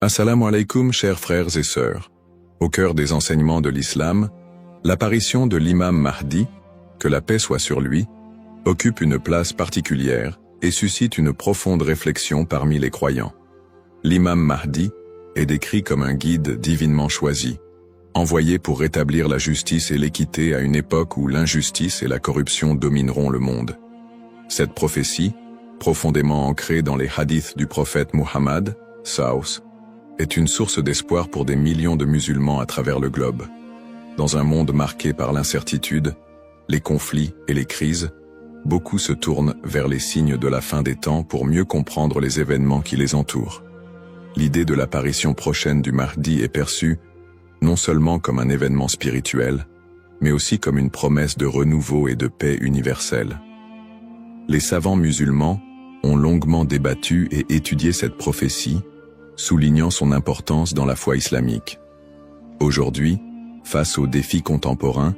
Assalamu alaikum, chers frères et sœurs. Au cœur des enseignements de l'islam, l'apparition de l'imam Mahdi, que la paix soit sur lui, occupe une place particulière et suscite une profonde réflexion parmi les croyants. L'imam Mahdi est décrit comme un guide divinement choisi, envoyé pour rétablir la justice et l'équité à une époque où l'injustice et la corruption domineront le monde. Cette prophétie, profondément ancrée dans les hadiths du prophète Muhammad, Saus, est une source d'espoir pour des millions de musulmans à travers le globe. Dans un monde marqué par l'incertitude, les conflits et les crises, beaucoup se tournent vers les signes de la fin des temps pour mieux comprendre les événements qui les entourent. L'idée de l'apparition prochaine du Mahdi est perçue non seulement comme un événement spirituel, mais aussi comme une promesse de renouveau et de paix universelle. Les savants musulmans ont longuement débattu et étudié cette prophétie, soulignant son importance dans la foi islamique. Aujourd'hui, face aux défis contemporains,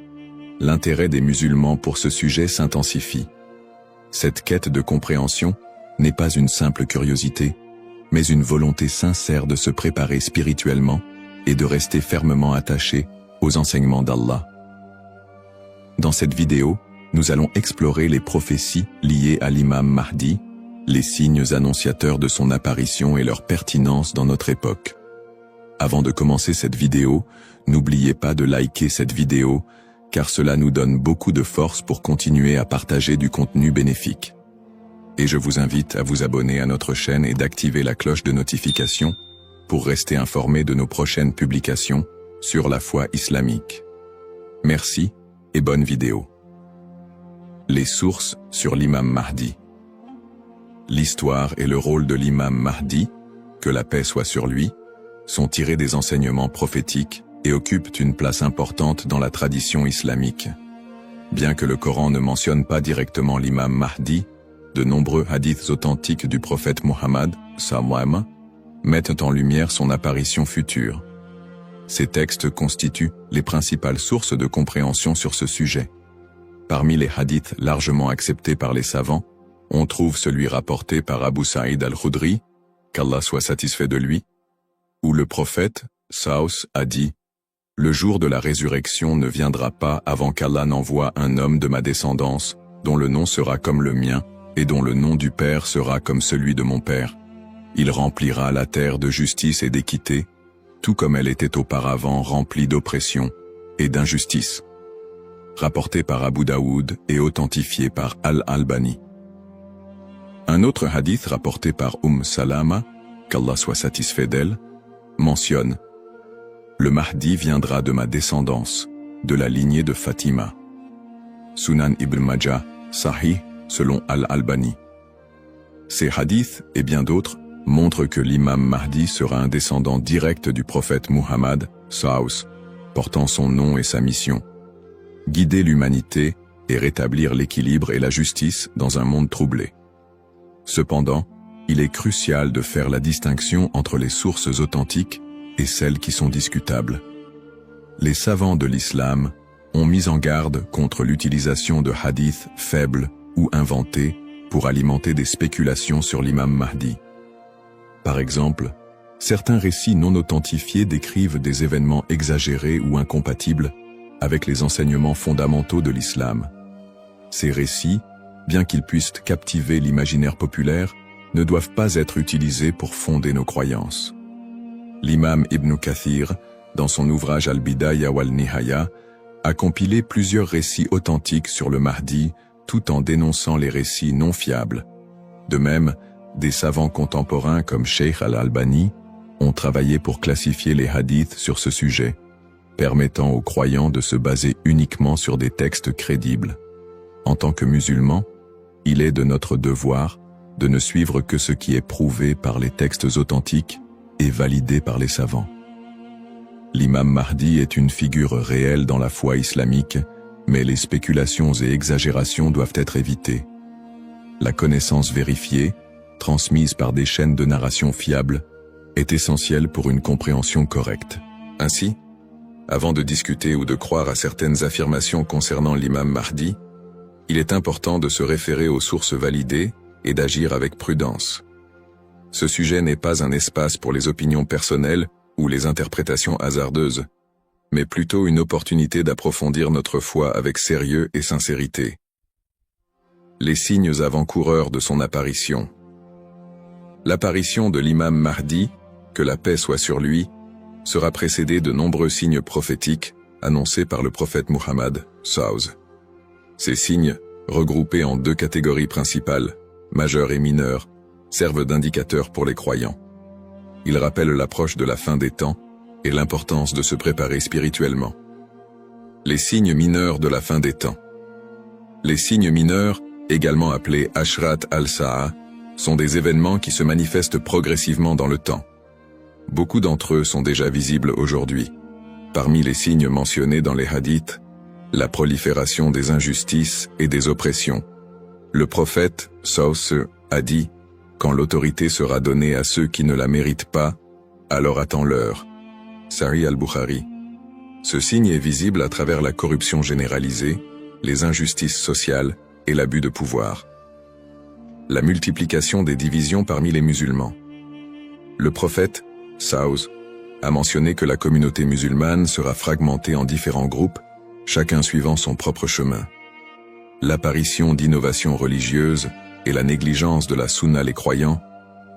l'intérêt des musulmans pour ce sujet s'intensifie. Cette quête de compréhension n'est pas une simple curiosité, mais une volonté sincère de se préparer spirituellement et de rester fermement attaché aux enseignements d'Allah. Dans cette vidéo, nous allons explorer les prophéties liées à l'imam Mahdi, les signes annonciateurs de son apparition et leur pertinence dans notre époque. Avant de commencer cette vidéo, n'oubliez pas de liker cette vidéo, car cela nous donne beaucoup de force pour continuer à partager du contenu bénéfique. Et je vous invite à vous abonner à notre chaîne et d'activer la cloche de notification pour rester informé de nos prochaines publications sur la foi islamique. Merci et bonne vidéo. Les sources sur l'imam Mahdi. L'histoire et le rôle de l'imam Mahdi, que la paix soit sur lui, sont tirés des enseignements prophétiques et occupent une place importante dans la tradition islamique. Bien que le Coran ne mentionne pas directement l'imam Mahdi, de nombreux hadiths authentiques du prophète Muhammad, sallam, mettent en lumière son apparition future. Ces textes constituent les principales sources de compréhension sur ce sujet. Parmi les hadiths largement acceptés par les savants, on trouve celui rapporté par Abu Saïd al-Khudri, qu'Allah soit satisfait de lui, où le prophète, Saus, a dit « Le jour de la résurrection ne viendra pas avant qu'Allah n'envoie un homme de ma descendance, dont le nom sera comme le mien, et dont le nom du Père sera comme celui de mon Père. Il remplira la terre de justice et d'équité, tout comme elle était auparavant remplie d'oppression et d'injustice. » Rapporté par Abu Daoud et authentifié par Al-Albani. Un autre hadith rapporté par Salama, qu'Allah soit satisfait d'elle, mentionne « Le Mahdi viendra de ma descendance, de la lignée de Fatima. » Sunan Ibn Majah, Sahih, selon Al-Albani. Ces hadiths et bien d'autres montrent que l'imam Mahdi sera un descendant direct du prophète Muhammad, Saus, portant son nom et sa mission. Guider l'humanité et rétablir l'équilibre et la justice dans un monde troublé. Cependant, il est crucial de faire la distinction entre les sources authentiques et celles qui sont discutables. Les savants de l'islam ont mis en garde contre l'utilisation de hadiths faibles ou inventés pour alimenter des spéculations sur l'imam Mahdi. Par exemple, certains récits non authentifiés décrivent des événements exagérés ou incompatibles avec les enseignements fondamentaux de l'islam. Ces récits, bien qu'ils puissent captiver l'imaginaire populaire, ne doivent pas être utilisés pour fonder nos croyances. L'imam Ibn Kathir, dans son ouvrage Al-Bidaya wal-Nihaya, a compilé plusieurs récits authentiques sur le Mahdi, tout en dénonçant les récits non fiables. De même, des savants contemporains comme Sheikh Al-Albani ont travaillé pour classifier les hadiths sur ce sujet, permettant aux croyants de se baser uniquement sur des textes crédibles. En tant que musulmans, il est de notre devoir de ne suivre que ce qui est prouvé par les textes authentiques et validé par les savants. L'imam Mahdi est une figure réelle dans la foi islamique, mais les spéculations et exagérations doivent être évitées. La connaissance vérifiée, transmise par des chaînes de narration fiables, est essentielle pour une compréhension correcte. Ainsi, avant de discuter ou de croire à certaines affirmations concernant l'imam Mahdi, il est important de se référer aux sources validées et d'agir avec prudence. Ce sujet n'est pas un espace pour les opinions personnelles ou les interprétations hasardeuses, mais plutôt une opportunité d'approfondir notre foi avec sérieux et sincérité. Les signes avant-coureurs de son apparition. L'apparition de l'imam Mahdi, que la paix soit sur lui, sera précédée de nombreux signes prophétiques annoncés par le prophète Muhammad, SAW. Ces signes, regroupés en deux catégories principales, majeurs et mineurs, servent d'indicateurs pour les croyants. Ils rappellent l'approche de la fin des temps et l'importance de se préparer spirituellement. Les signes mineurs de la fin des temps. Les signes mineurs, également appelés Ashrat al-Sa'a, sont des événements qui se manifestent progressivement dans le temps. Beaucoup d'entre eux sont déjà visibles aujourd'hui. Parmi les signes mentionnés dans les hadiths, la prolifération des injustices et des oppressions. Le prophète, SAW, a dit « Quand l'autorité sera donnée à ceux qui ne la méritent pas, alors attends-leur » Sahih al-Bukhari. Ce signe est visible à travers la corruption généralisée, les injustices sociales et l'abus de pouvoir. La multiplication des divisions parmi les musulmans. Le prophète, SAW, a mentionné que la communauté musulmane sera fragmentée en différents groupes, chacun suivant son propre chemin. L'apparition d'innovations religieuses et la négligence de la sunna les croyants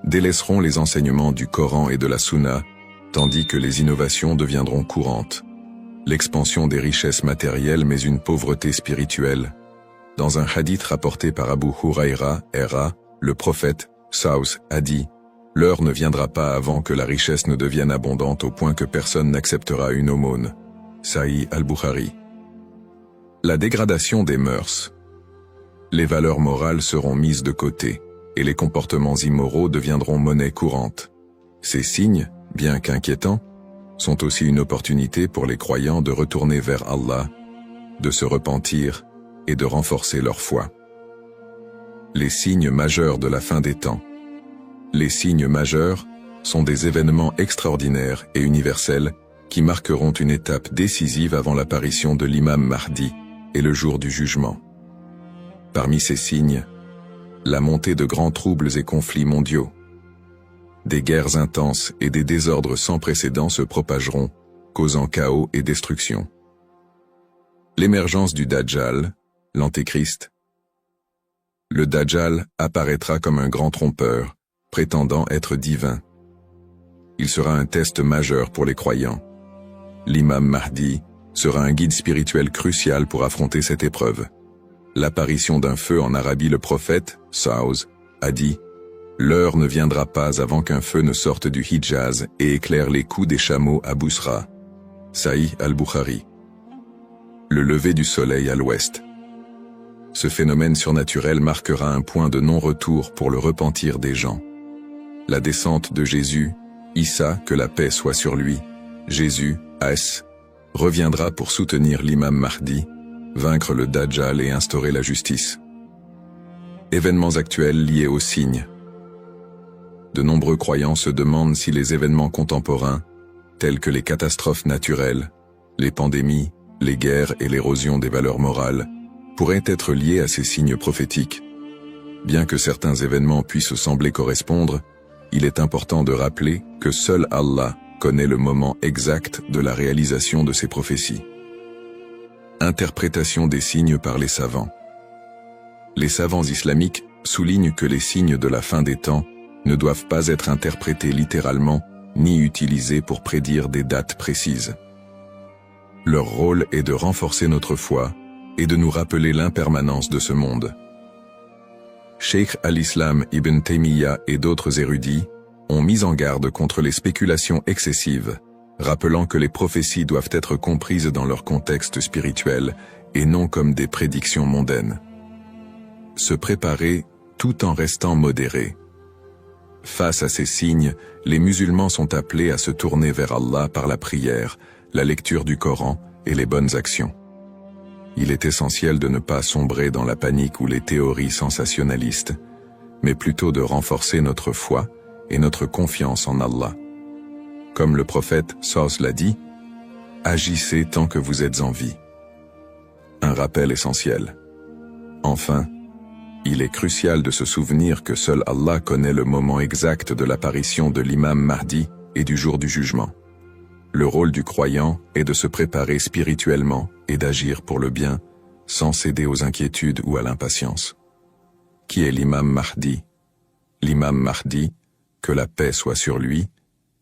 délaisseront les enseignements du Coran et de la sunna, tandis que les innovations deviendront courantes. L'expansion des richesses matérielles mais une pauvreté spirituelle. Dans un hadith rapporté par Abu Huraira, le prophète, SAW, a dit « L'heure ne viendra pas avant que la richesse ne devienne abondante au point que personne n'acceptera une aumône. » Sahih al-Bukhari. La dégradation des mœurs. Les valeurs morales seront mises de côté, et les comportements immoraux deviendront monnaie courante. Ces signes, bien qu'inquiétants, sont aussi une opportunité pour les croyants de retourner vers Allah, de se repentir et de renforcer leur foi. Les signes majeurs de la fin des temps. Les signes majeurs sont des événements extraordinaires et universels qui marqueront une étape décisive avant l'apparition de l'imam Mahdi et le jour du jugement. Parmi ces signes, la montée de grands troubles et conflits mondiaux. Des guerres intenses et des désordres sans précédent se propageront, causant chaos et destruction. L'émergence du Dajjal, l'Antéchrist. Le Dajjal apparaîtra comme un grand trompeur, prétendant être divin. Il sera un test majeur pour les croyants. L'imam Mahdi sera un guide spirituel crucial pour affronter cette épreuve. L'apparition d'un feu en Arabie. Le prophète, SAW, a dit « L'heure ne viendra pas avant qu'un feu ne sorte du Hijaz et éclaire les coups des chameaux à Bousra. » Sahih al-Bukhari. Le lever du soleil à l'ouest. Ce phénomène surnaturel marquera un point de non-retour pour le repentir des gens. La descente de Jésus, Issa, que la paix soit sur lui, Jésus, As, reviendra pour soutenir l'imam Mahdi, vaincre le Dajjal et instaurer la justice. Événements actuels liés aux signes. De nombreux croyants se demandent si les événements contemporains, tels que les catastrophes naturelles, les pandémies, les guerres et l'érosion des valeurs morales, pourraient être liés à ces signes prophétiques. Bien que certains événements puissent sembler correspondre, il est important de rappeler que seul Allah connaît le moment exact de la réalisation de ces prophéties. Interprétation des signes par les savants. Les savants islamiques soulignent que les signes de la fin des temps ne doivent pas être interprétés littéralement ni utilisés pour prédire des dates précises. Leur rôle est de renforcer notre foi et de nous rappeler l'impermanence de ce monde. Cheikh al-Islam ibn Taymiyyah et d'autres érudits ont mis en garde contre les spéculations excessives, rappelant que les prophéties doivent être comprises dans leur contexte spirituel et non comme des prédictions mondaines. Se préparer tout en restant modéré. Face à ces signes, les musulmans sont appelés à se tourner vers Allah par la prière, la lecture du Coran et les bonnes actions. Il est essentiel de ne pas sombrer dans la panique ou les théories sensationnalistes, mais plutôt de renforcer notre foi et notre confiance en Allah. Comme le prophète SAW l'a dit, « Agissez tant que vous êtes en vie ». Un rappel essentiel. Enfin, Il est crucial de se souvenir que seul Allah connaît le moment exact de l'apparition de l'imam Mahdi et du jour du jugement. Le rôle du croyant est de se préparer spirituellement et d'agir pour le bien, sans céder aux inquiétudes ou à l'impatience. Qui est l'imam Mahdi? L'imam Mahdi, que la paix soit sur lui,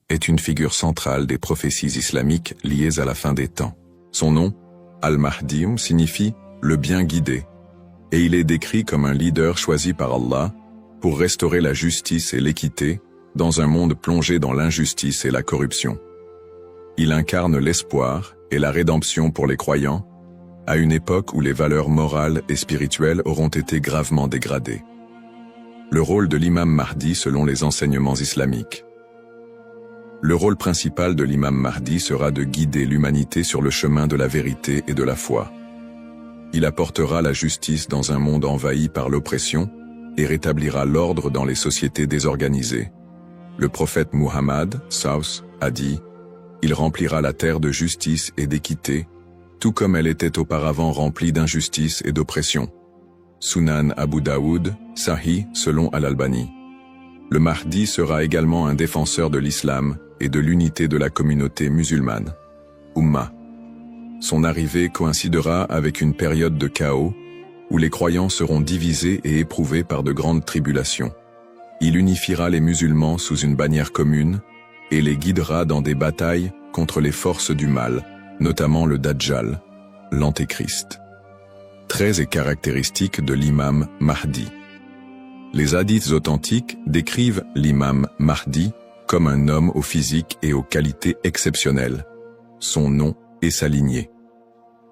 est une figure centrale des prophéties islamiques liées à la fin des temps. Son nom, Al-Mahdi, signifie « le bien guidé », et il est décrit comme un leader choisi par Allah pour restaurer la justice et l'équité dans un monde plongé dans l'injustice et la corruption. Il incarne l'espoir et la rédemption pour les croyants, à une époque où les valeurs morales et spirituelles auront été gravement dégradées. Le rôle de l'imam Mahdi selon les enseignements islamiques. Le rôle principal de l'imam Mahdi sera de guider l'humanité sur le chemin de la vérité et de la foi. Il apportera la justice dans un monde envahi par l'oppression et rétablira l'ordre dans les sociétés désorganisées. Le prophète Muhammad, Saus, a dit « Il remplira la terre de justice et d'équité, tout comme elle était auparavant remplie d'injustice et d'oppression. » Sunan Abu Daoud, Sahih selon Al-Albani. Le Mahdi sera également un défenseur de l'islam et de l'unité de la communauté musulmane. Ummah. Son arrivée coïncidera avec une période de chaos où les croyants seront divisés et éprouvés par de grandes tribulations. Il unifiera les musulmans sous une bannière commune et les guidera dans des batailles contre les forces du mal, notamment le Dajjal, l'Antéchrist. Traits et caractéristiques de l'imam Mahdi. Les hadiths authentiques décrivent l'imam Mahdi comme un homme au physique et aux qualités exceptionnelles. Son nom et sa lignée.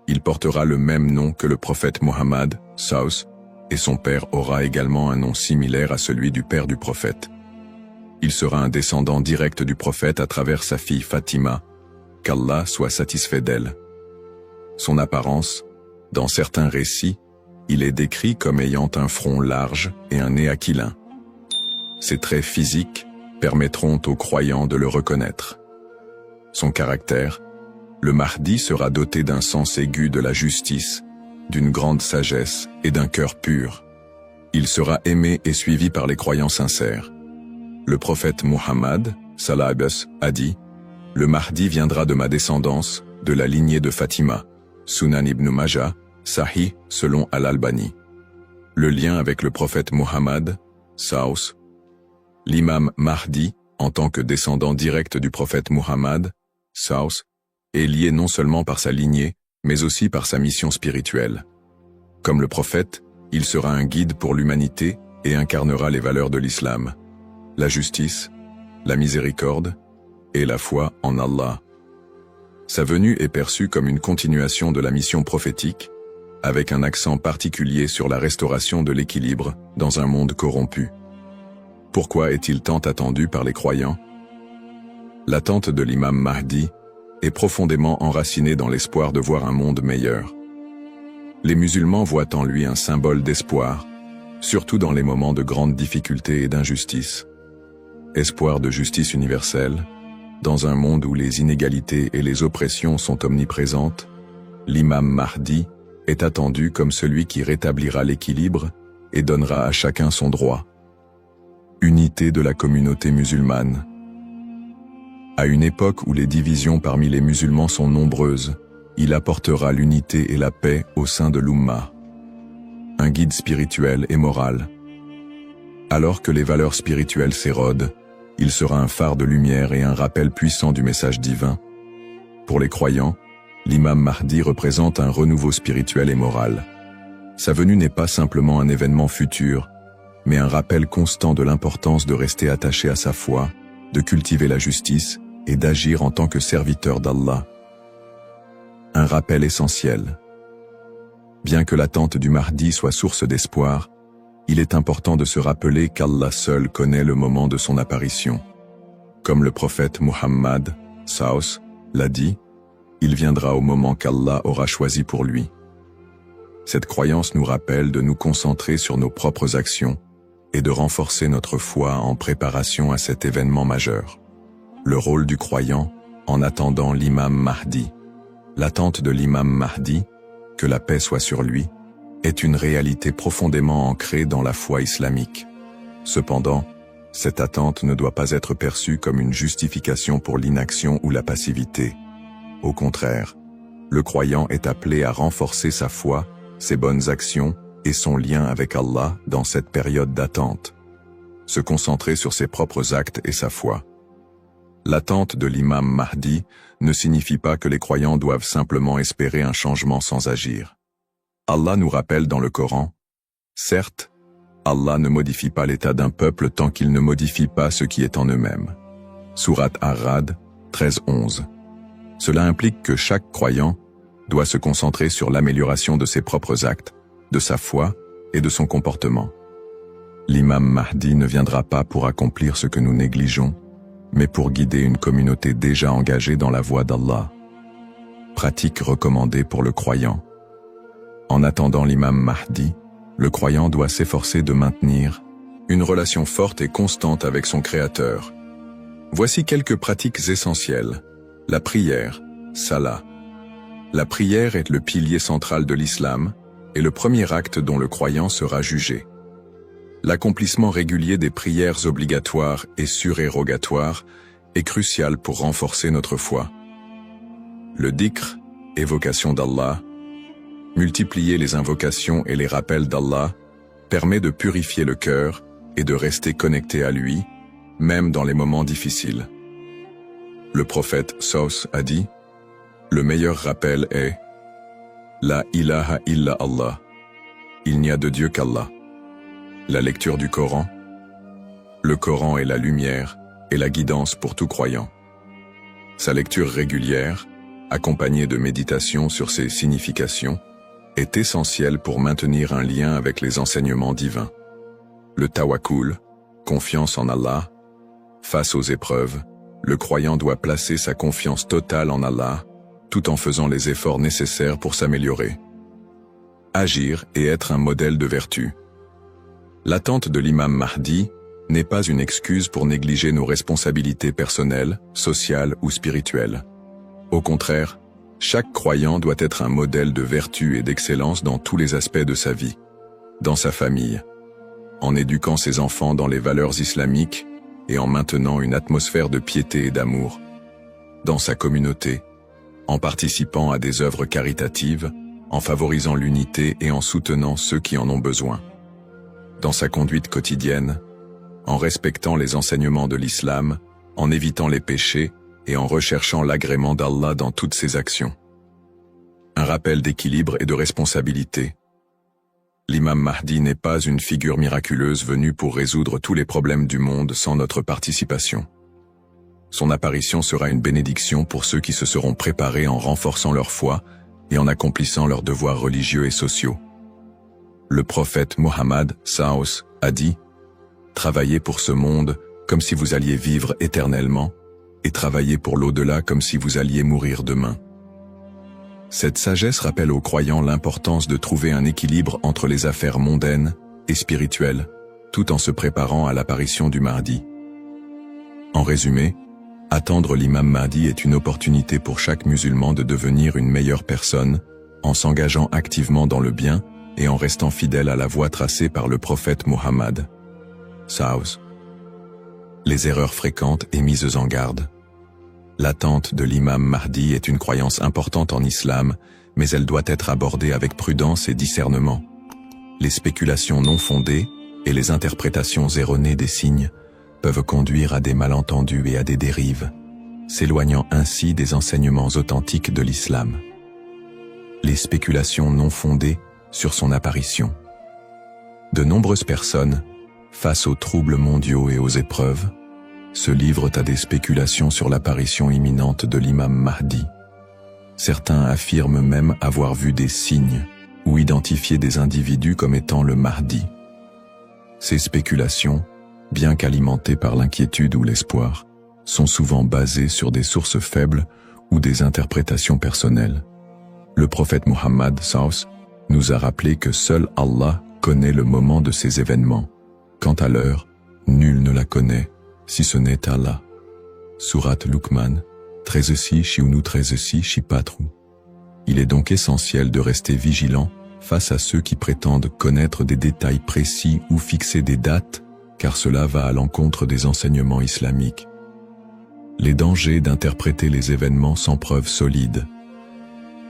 Il portera le même nom que le prophète Mohammed, Saus, et son père aura également un nom similaire à celui du père du prophète. Il sera un descendant direct du prophète à travers sa fille Fatima, qu'Allah soit satisfait d'elle. Son apparence, dans certains récits, il est décrit comme ayant un front large et un nez aquilin. Ses traits physiques permettront aux croyants de le reconnaître. Son caractère, le Mahdi sera doté d'un sens aigu de la justice, d'une grande sagesse et d'un cœur pur. Il sera aimé et suivi par les croyants sincères. Le prophète Muhammad, Salabas, a dit « Le Mahdi viendra de ma descendance, de la lignée de Fatima. » Sunan ibn Majah, Sahih selon Al-Albani. Le lien avec le prophète Muhammad, Saus. L'imam Mahdi, en tant que descendant direct du prophète Muhammad, Saus, est lié non seulement par sa lignée, mais aussi par sa mission spirituelle. Comme le prophète, il sera un guide pour l'humanité et incarnera les valeurs de l'islam, la justice, la miséricorde et la foi en Allah. Sa venue est perçue comme une continuation de la mission prophétique, avec un accent particulier sur la restauration de l'équilibre dans un monde corrompu. Pourquoi est-il tant attendu par les croyants? L'attente de l'imam Mahdi est profondément enracinée dans l'espoir de voir un monde meilleur. Les musulmans voient en lui un symbole d'espoir, surtout dans les moments de grandes difficultés et d'injustice. Espoir de justice universelle, dans un monde où les inégalités et les oppressions sont omniprésentes, l'imam Mahdi est attendu comme celui qui rétablira l'équilibre et donnera à chacun son droit. Unité de la communauté musulmane. À une époque où les divisions parmi les musulmans sont nombreuses, il apportera l'unité et la paix au sein de l'Ummah. Un guide spirituel et moral. Alors que les valeurs spirituelles s'érodent, il sera un phare de lumière et un rappel puissant du message divin. Pour les croyants, l'imam Mahdi représente un renouveau spirituel et moral. Sa venue n'est pas simplement un événement futur, mais un rappel constant de l'importance de rester attaché à sa foi, de cultiver la justice et d'agir en tant que serviteur d'Allah. Un rappel essentiel. Bien que l'attente du Mahdi soit source d'espoir, il est important de se rappeler qu'Allah seul connaît le moment de son apparition. Comme le prophète Muhammad, Saus, l'a dit, il viendra au moment qu'Allah aura choisi pour lui. Cette croyance nous rappelle de nous concentrer sur nos propres actions et de renforcer notre foi en préparation à cet événement majeur. Le rôle du croyant en attendant l'imam Mahdi. L'attente de l'imam Mahdi, que la paix soit sur lui, est une réalité profondément ancrée dans la foi islamique. Cependant, cette attente ne doit pas être perçue comme une justification pour l'inaction ou la passivité. Au contraire, le croyant est appelé à renforcer sa foi, ses bonnes actions et son lien avec Allah dans cette période d'attente. Se concentrer sur ses propres actes et sa foi. L'attente de l'imam Mahdi ne signifie pas que les croyants doivent simplement espérer un changement sans agir. Allah nous rappelle dans le Coran, « Certes, Allah ne modifie pas l'état d'un peuple tant qu'il ne modifie pas ce qui est en eux-mêmes. » Sourate Ar-Ra'd 13-11. Cela implique que chaque croyant doit se concentrer sur l'amélioration de ses propres actes, de sa foi et de son comportement. L'imam Mahdi ne viendra pas pour accomplir ce que nous négligeons, mais pour guider une communauté déjà engagée dans la voie d'Allah. Pratique recommandée pour le croyant. En attendant l'imam Mahdi, le croyant doit s'efforcer de maintenir une relation forte et constante avec son Créateur. Voici quelques pratiques essentielles. La prière, salah. La prière est le pilier central de l'islam et le premier acte dont le croyant sera jugé. L'accomplissement régulier des prières obligatoires et surérogatoires est crucial pour renforcer notre foi. Le dhikr, évocation d'Allah, multiplier les invocations et les rappels d'Allah, permet de purifier le cœur et de rester connecté à lui, même dans les moments difficiles. Le prophète Saus a dit, « Le meilleur rappel est « La ilaha illa Allah » Il n'y a de Dieu qu'Allah. La lecture du Coran. Le Coran est la lumière et la guidance pour tout croyant. Sa lecture régulière, accompagnée de méditation sur ses significations, est essentielle pour maintenir un lien avec les enseignements divins. Le tawakkul, confiance en Allah. Face aux épreuves, le croyant doit placer sa confiance totale en Allah, tout en faisant les efforts nécessaires pour s'améliorer. Agir et être un modèle de vertu. L'attente de l'imam Mahdi n'est pas une excuse pour négliger nos responsabilités personnelles, sociales ou spirituelles. Au contraire, chaque croyant doit être un modèle de vertu et d'excellence dans tous les aspects de sa vie, dans sa famille, en éduquant ses enfants dans les valeurs islamiques et en maintenant une atmosphère de piété et d'amour, dans sa communauté, en participant à des œuvres caritatives, en favorisant l'unité et en soutenant ceux qui en ont besoin. Dans sa conduite quotidienne, en respectant les enseignements de l'islam, en évitant les péchés et en recherchant l'agrément d'Allah dans toutes ses actions. Un rappel d'équilibre et de responsabilité. L'imam Mahdi n'est pas une figure miraculeuse venue pour résoudre tous les problèmes du monde sans notre participation. Son apparition sera une bénédiction pour ceux qui se seront préparés en renforçant leur foi et en accomplissant leurs devoirs religieux et sociaux. Le prophète Mohammed Saus a dit « Travaillez pour ce monde comme si vous alliez vivre éternellement, et travaillez pour l'au-delà comme si vous alliez mourir demain. » Cette sagesse rappelle aux croyants l'importance de trouver un équilibre entre les affaires mondaines et spirituelles, tout en se préparant à l'apparition du Mahdi. En résumé, attendre l'imam Mahdi est une opportunité pour chaque musulman de devenir une meilleure personne, en s'engageant activement dans le bien et en restant fidèle à la voie tracée par le prophète Mohammed. Saus. Les erreurs fréquentes et mises en garde. L'attente de l'imam Mahdi est une croyance importante en islam, mais elle doit être abordée avec prudence et discernement. Les spéculations non fondées et les interprétations erronées des signes peuvent conduire à des malentendus et à des dérives, s'éloignant ainsi des enseignements authentiques de l'islam. Les spéculations non fondées sur son apparition. De nombreuses personnes, face aux troubles mondiaux et aux épreuves, se livrent à des spéculations sur l'apparition imminente de l'imam Mahdi. Certains affirment même avoir vu des signes ou identifié des individus comme étant le Mahdi. Ces spéculations, bien qu'alimentées par l'inquiétude ou l'espoir, sont souvent basées sur des sources faibles ou des interprétations personnelles. Le prophète Mohammed Saus nous a rappelé que seul Allah connaît le moment de ces événements. Quant à l'heure, nul ne la connaît, si ce n'est Allah. Sourate Luqman, 13-6 Shiunu 13-6 Shipatru. Il est donc essentiel de rester vigilant face à ceux qui prétendent connaître des détails précis ou fixer des dates, car cela va à l'encontre des enseignements islamiques. Les dangers d'interpréter les événements sans preuves solides.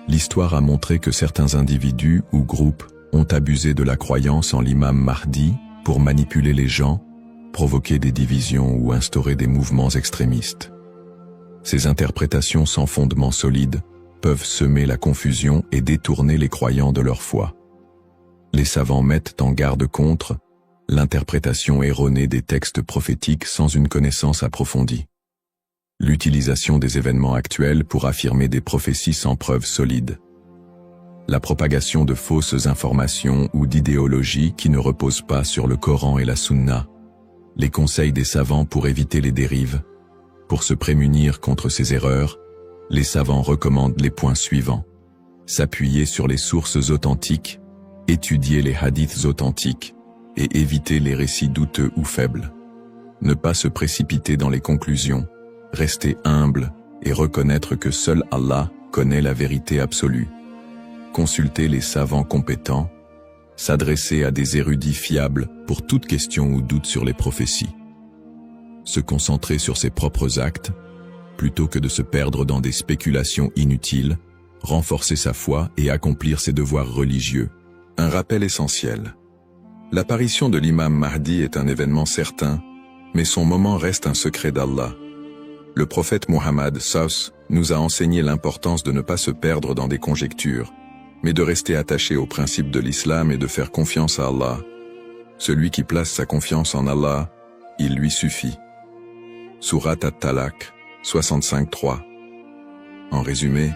L'histoire a montré que certains individus ou groupes ont abusé de la croyance en l'imam Mahdi pour manipuler les gens, provoquer des divisions ou instaurer des mouvements extrémistes. Ces interprétations sans fondement solide peuvent semer la confusion et détourner les croyants de leur foi. Les savants mettent en garde contre l'interprétation erronée des textes prophétiques sans une connaissance approfondie. L'utilisation des événements actuels pour affirmer des prophéties sans preuves solides. La propagation de fausses informations ou d'idéologies qui ne reposent pas sur le Coran et la Sunna. Les conseils des savants pour éviter les dérives. Pour se prémunir contre ces erreurs, les savants recommandent les points suivants. S'appuyer sur les sources authentiques, étudier les hadiths authentiques et éviter les récits douteux ou faibles. Ne pas se précipiter dans les conclusions, rester humble et reconnaître que seul Allah connaît la vérité absolue. Consulter les savants compétents, s'adresser à des érudits fiables pour toute question ou doute sur les prophéties. Se concentrer sur ses propres actes, plutôt que de se perdre dans des spéculations inutiles, renforcer sa foi et accomplir ses devoirs religieux. Un rappel essentiel. L'apparition de l'imam Mahdi est un événement certain, mais son moment reste un secret d'Allah. Le prophète Muhammad SAW nous a enseigné l'importance de ne pas se perdre dans des conjectures, mais de rester attaché aux principes de l'islam et de faire confiance à Allah. Celui qui place sa confiance en Allah, il lui suffit. Surat At-Talaq, 65-3. En résumé,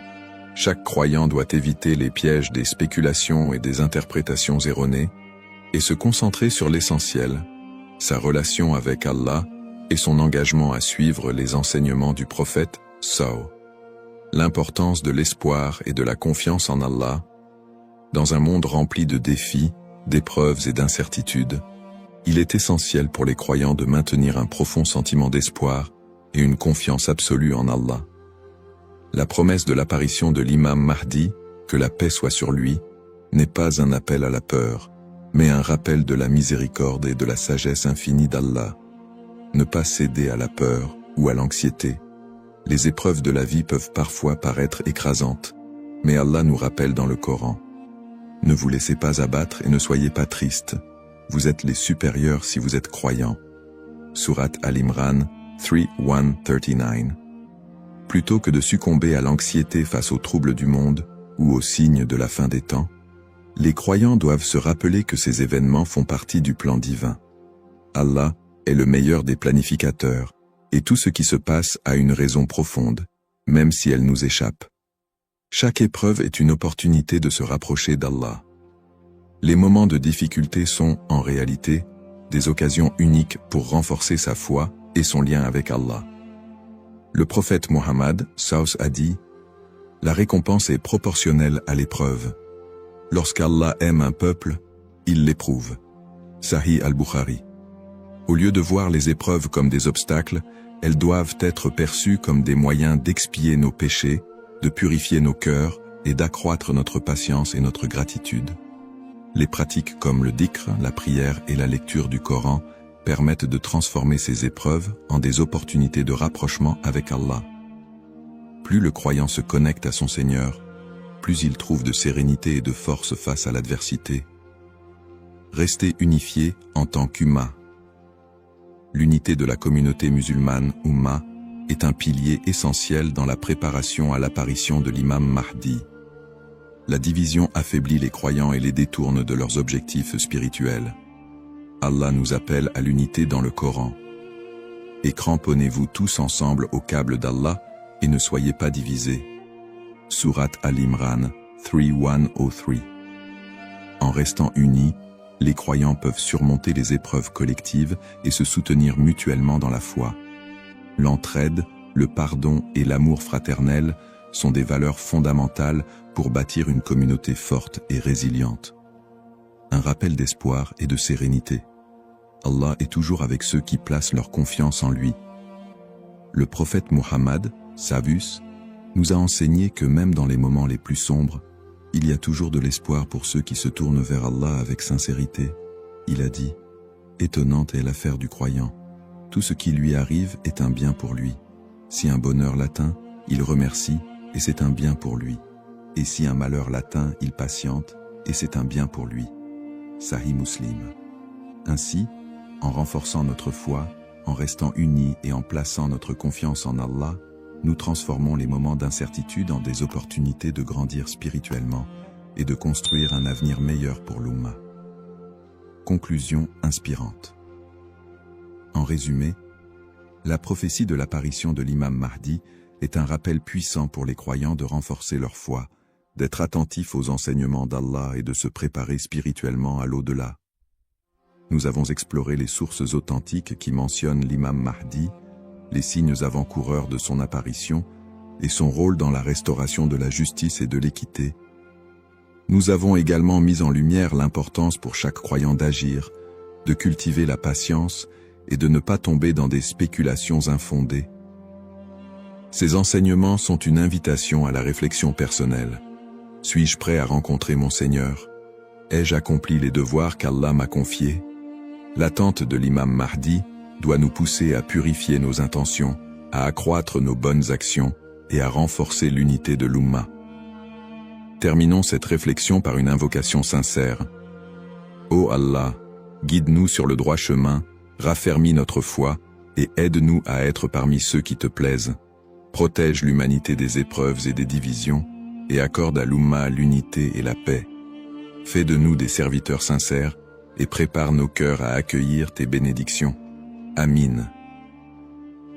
chaque croyant doit éviter les pièges des spéculations et des interprétations erronées et se concentrer sur l'essentiel, sa relation avec Allah et son engagement à suivre les enseignements du prophète SAW. L'importance de l'espoir et de la confiance en Allah. Dans un monde rempli de défis, d'épreuves et d'incertitudes, il est essentiel pour les croyants de maintenir un profond sentiment d'espoir et une confiance absolue en Allah. La promesse de l'apparition de l'imam Mahdi, que la paix soit sur lui, n'est pas un appel à la peur, mais un rappel de la miséricorde et de la sagesse infinie d'Allah. Ne pas céder à la peur ou à l'anxiété. Les épreuves de la vie peuvent parfois paraître écrasantes, mais Allah nous rappelle dans le Coran. Ne vous laissez pas abattre et ne soyez pas tristes. Vous êtes les supérieurs si vous êtes croyants. Surat Al-Imran 3:139. Plutôt que de succomber à l'anxiété face aux troubles du monde ou aux signes de la fin des temps, les croyants doivent se rappeler que ces événements font partie du plan divin. Allah est le meilleur des planificateurs, et tout ce qui se passe a une raison profonde, même si elle nous échappe. Chaque épreuve est une opportunité de se rapprocher d'Allah. Les moments de difficulté sont, en réalité, des occasions uniques pour renforcer sa foi et son lien avec Allah. Le prophète Muhammad SAW a dit « La récompense est proportionnelle à l'épreuve. Lorsqu'Allah aime un peuple, il l'éprouve. » Sahih al-Bukhari. Au lieu de voir les épreuves comme des obstacles, elles doivent être perçues comme des moyens d'expier nos péchés, de purifier nos cœurs et d'accroître notre patience et notre gratitude. Les pratiques comme le dhikr, la prière et la lecture du Coran permettent de transformer ces épreuves en des opportunités de rapprochement avec Allah. Plus le croyant se connecte à son Seigneur, plus il trouve de sérénité et de force face à l'adversité. Rester unifié en tant qu'Ummah. L'unité de la communauté musulmane, Ummah, est un pilier essentiel dans la préparation à l'apparition de l'imam Mahdi. La division affaiblit les croyants et les détourne de leurs objectifs spirituels. Allah nous appelle à l'unité dans le Coran. Et cramponnez-vous tous ensemble au câble d'Allah et ne soyez pas divisés. Surat Al-Imran 3:103. En restant unis, les croyants peuvent surmonter les épreuves collectives et se soutenir mutuellement dans la foi. L'entraide, le pardon et l'amour fraternel sont des valeurs fondamentales pour bâtir une communauté forte et résiliente. Un rappel d'espoir et de sérénité. Allah est toujours avec ceux qui placent leur confiance en lui. Le prophète Muhammad, Savus, nous a enseigné que même dans les moments les plus sombres, Il y a toujours de l'espoir pour ceux qui se tournent vers Allah avec sincérité. Il a dit, « Étonnante est l'affaire du croyant. Tout ce qui lui arrive est un bien pour lui. Si un bonheur l'atteint, il remercie, et c'est un bien pour lui. Et si un malheur l'atteint, il patiente, et c'est un bien pour lui. » Sahih Muslim. Ainsi, en renforçant notre foi, en restant unis et en plaçant notre confiance en Allah, nous transformons les moments d'incertitude en des opportunités de grandir spirituellement et de construire un avenir meilleur pour l'Oumma. Conclusion inspirante. En résumé, la prophétie de l'apparition de l'imam Mahdi est un rappel puissant pour les croyants de renforcer leur foi, d'être attentifs aux enseignements d'Allah et de se préparer spirituellement à l'au-delà. Nous avons exploré les sources authentiques qui mentionnent l'imam Mahdi, les signes avant-coureurs de son apparition et son rôle dans la restauration de la justice et de l'équité. Nous avons également mis en lumière l'importance pour chaque croyant d'agir, de cultiver la patience et de ne pas tomber dans des spéculations infondées. Ces enseignements sont une invitation à la réflexion personnelle. Suis-je prêt à rencontrer mon Seigneur? Ai-je accompli les devoirs qu'Allah m'a confiés? L'attente de l'imam Mahdi doit nous pousser à purifier nos intentions, à accroître nos bonnes actions et à renforcer l'unité de l'Oumma. Terminons cette réflexion par une invocation sincère. Ô Allah, guide-nous sur le droit chemin, raffermis notre foi et aide-nous à être parmi ceux qui te plaisent. Protège l'humanité des épreuves et des divisions et accorde à l'Oumma l'unité et la paix. Fais de nous des serviteurs sincères et prépare nos cœurs à accueillir tes bénédictions. Amin.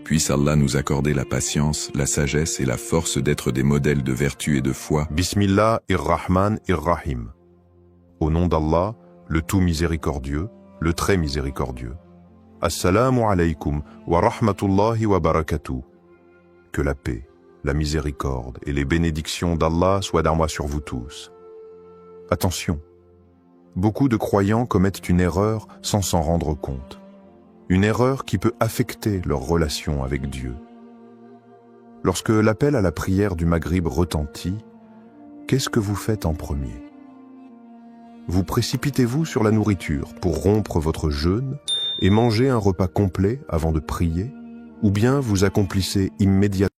Puisse Allah nous accorder la patience, la sagesse et la force d'être des modèles de vertu et de foi. Bismillahir-Rahman-ir-Rahim. Au nom d'Allah, le tout miséricordieux, le très miséricordieux. Assalamu alaykum wa rahmatullahi wa barakatuh. Que la paix, la miséricorde et les bénédictions d'Allah soient d'armois sur vous tous. Attention, beaucoup de croyants commettent une erreur sans s'en rendre compte. Une erreur qui peut affecter leur relation avec Dieu. Lorsque l'appel à la prière du Maghrib retentit, qu'est-ce que vous faites en premier? Vous précipitez-vous sur la nourriture pour rompre votre jeûne et manger un repas complet avant de prier, ou bien vous accomplissez immédiatement